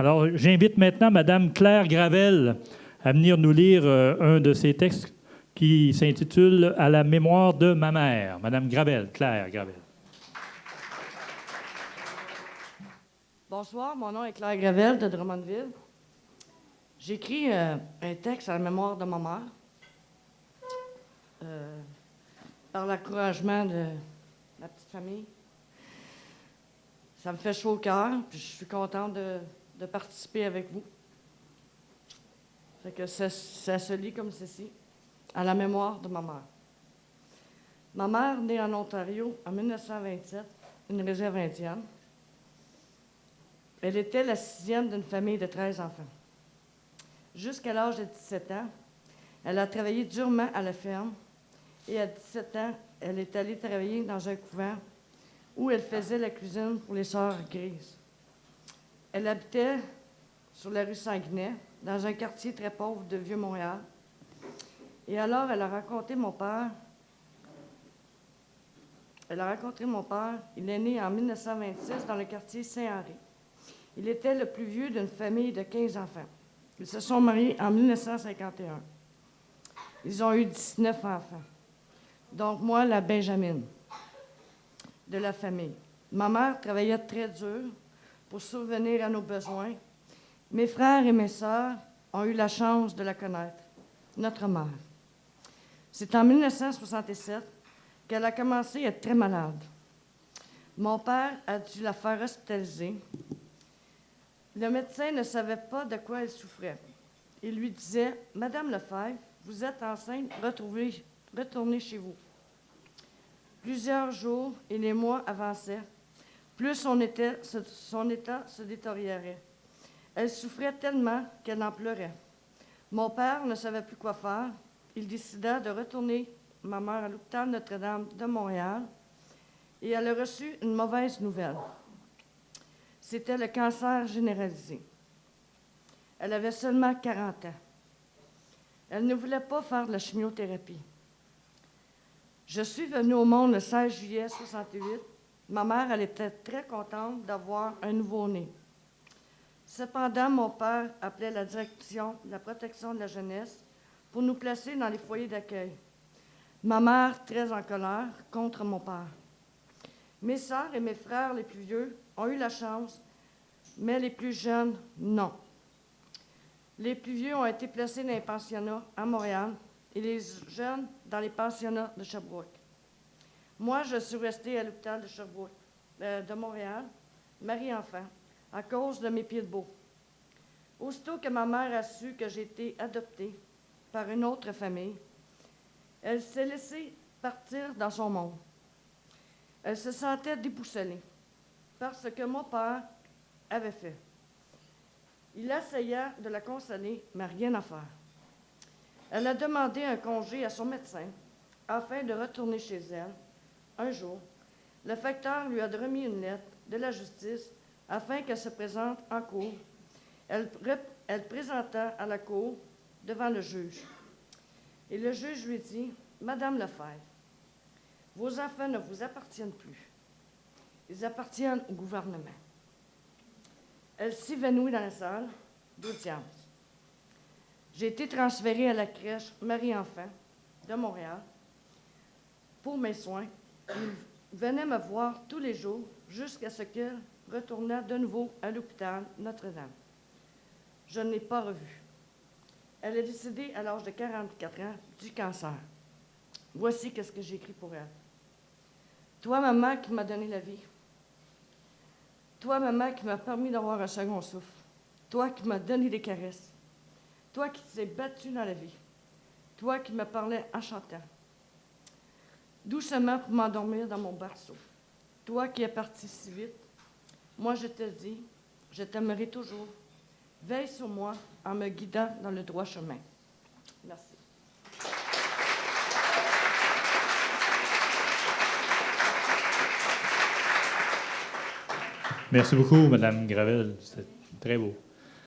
Alors, j'invite maintenant Mme Claire Gravel à venir nous lire un de ses textes qui s'intitule « À la mémoire de ma mère ». Mme Gravel, Claire Gravel. Bonsoir, mon nom est Claire Gravel de Drummondville. J'écris un texte à la mémoire de ma mère par l'encouragement de ma petite famille. Ça me fait chaud au cœur, puis je suis contente de participer avec vous. Fait que ça se lit comme ceci, à la mémoire de ma mère. Ma mère, née en Ontario en 1927, une réserve indienne. Elle était la 6e d'une famille de 13 enfants. Jusqu'à l'âge de 17 ans, elle a travaillé durement à la ferme et à 17 ans, elle est allée travailler dans un couvent où elle faisait la cuisine pour les Sœurs Grises. Elle habitait sur la rue Sanguinet, dans un quartier très pauvre de Vieux-Montréal. Et alors, elle a rencontré mon père. Il est né en 1926 dans le quartier Saint-Henri. Il était le plus vieux d'une famille de 15 enfants. Ils se sont mariés en 1951. Ils ont eu 19 enfants. Donc, moi, la Benjamine de la famille. Ma mère travaillait très dur pour subvenir à nos besoins. Mes frères et mes sœurs ont eu la chance de la connaître, notre mère. C'est en 1967 qu'elle a commencé à être très malade. Mon père a dû la faire hospitaliser. Le médecin ne savait pas de quoi elle souffrait. Il lui disait « Madame Lefebvre, vous êtes enceinte, retournez chez vous. » Plusieurs jours et les mois avançaient. Plus son état se détériorait. Elle souffrait tellement qu'elle en pleurait. Mon père ne savait plus quoi faire. Il décida de retourner ma mère à l'hôpital Notre-Dame de Montréal et elle a reçu une mauvaise nouvelle. C'était le cancer généralisé. Elle avait seulement 40 ans. Elle ne voulait pas faire de la chimiothérapie. Je suis venue au monde le 16 juillet 1968. Ma mère, elle était très contente d'avoir un nouveau-né. Cependant, mon père appelait la direction de la protection de la jeunesse pour nous placer dans les foyers d'accueil. Ma mère, très en colère, contre mon père. Mes sœurs et mes frères les plus vieux ont eu la chance, mais les plus jeunes, non. Les plus vieux ont été placés dans les pensionnats à Montréal et les jeunes dans les pensionnats de Sherbrooke. Moi, je suis restée à l'hôpital de Sherbrooke, de Montréal, Marie-Enfant, à cause de mes pieds de beau. Aussitôt que ma mère a su que j'ai été adoptée par une autre famille, elle s'est laissée partir dans son monde. Elle se sentait déboussolée par ce que mon père avait fait. Il essaya de la consoler, mais rien à faire. Elle a demandé un congé à son médecin afin de retourner chez elle. Un jour, le facteur lui a remis une lettre de la justice afin qu'elle se présente en cour. Elle présenta à la cour devant le juge. Et le juge lui dit « Madame Lefebvre, vos enfants ne vous appartiennent plus. Ils appartiennent au gouvernement. » Elle s'évanouit dans la salle d'audience. J'ai été transférée à la crèche Marie-Enfant de Montréal pour mes soins. Il venait me voir tous les jours jusqu'à ce qu'elle retournât de nouveau à l'hôpital Notre-Dame. Je ne l'ai pas revue. Elle est décédée à l'âge de 44 ans du cancer. Voici ce que j'ai écrit pour elle. Toi, maman, qui m'as donné la vie. Toi, maman, qui m'as permis d'avoir un second souffle. Toi qui m'as donné des caresses. Toi qui t'es battue dans la vie. Toi qui me parlais en chantant. Doucement pour m'endormir dans mon berceau. Toi qui es parti si vite. Moi, je te dis, je t'aimerai toujours. Veille sur moi en me guidant dans le droit chemin. Merci. Merci beaucoup, Mme Gravel. C'était très beau.